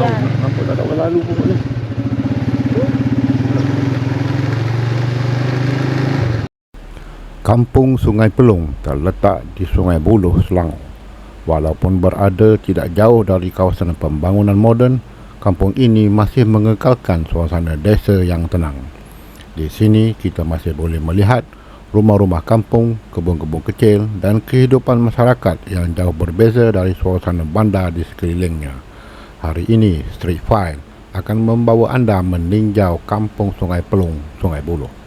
Nampak tak ada orang lalu pun ni. Kampung Sungai Pelong terletak di Sungai Buloh, Selangor. Walaupun berada tidak jauh dari kawasan pembangunan moden, kampung ini masih mengekalkan suasana desa yang tenang. Di sini kita masih boleh melihat rumah-rumah kampung, kebun-kebun kecil dan kehidupan masyarakat yang jauh berbeza dari suasana bandar di sekelilingnya. Hari ini, Street File akan membawa anda meninjau Kampung Sungai Pelong, Sungai Buloh.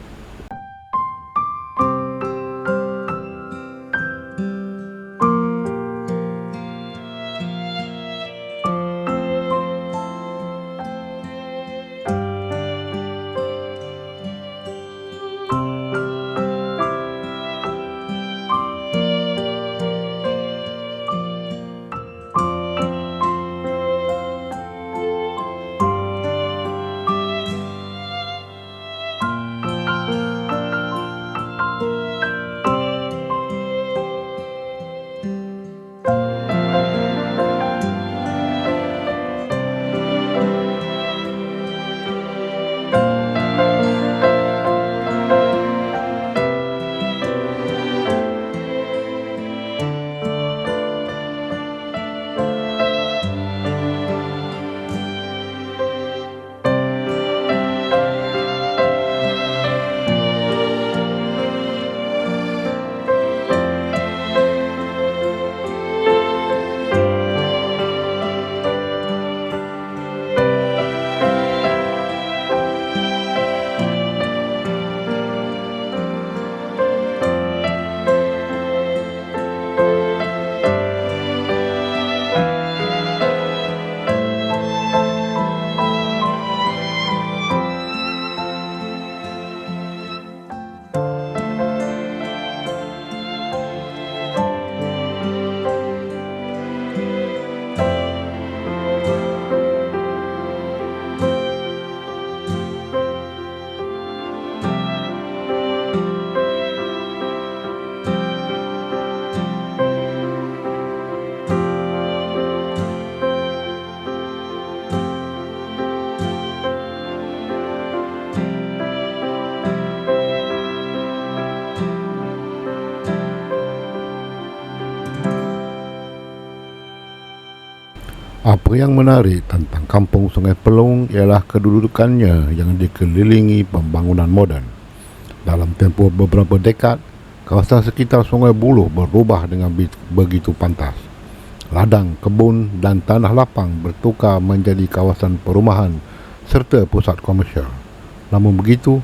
Apa yang menarik tentang Kampung Sungai Pelong ialah kedudukannya yang dikelilingi pembangunan moden. Dalam tempoh beberapa dekad, kawasan sekitar Sungai Buloh berubah dengan begitu pantas. Ladang, kebun dan tanah lapang bertukar menjadi kawasan perumahan serta pusat komersial. Namun begitu,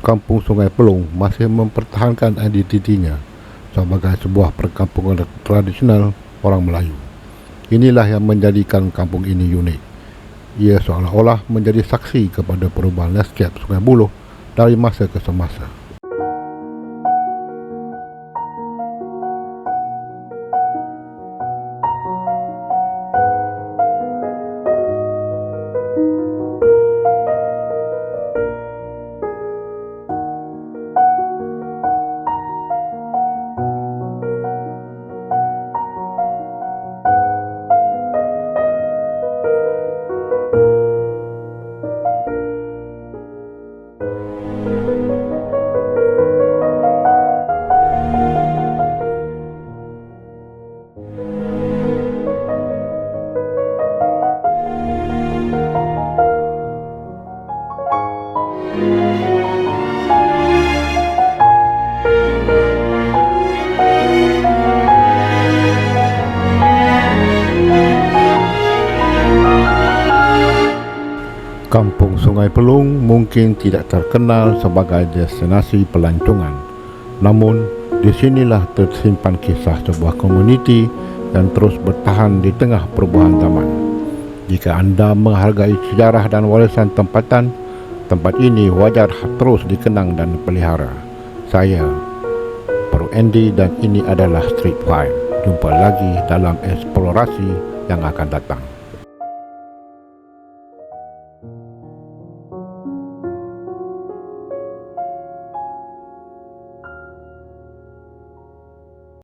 Kampung Sungai Pelong masih mempertahankan identitinya sebagai sebuah perkampungan tradisional orang Melayu. Inilah yang menjadikan kampung ini unik. Ia seolah-olah menjadi saksi kepada perubahan lanskap Sungai Buloh dari masa ke semasa. Kampung Sungai Pelong mungkin tidak terkenal sebagai destinasi pelancongan. Namun, di sinilah tersimpan kisah sebuah komuniti yang terus bertahan di tengah perubahan zaman. Jika anda menghargai sejarah dan warisan tempatan, tempat ini wajar terus dikenang dan dipelihara. Saya, Pro Andy, dan ini adalah Street File. Jumpa lagi dalam eksplorasi yang akan datang.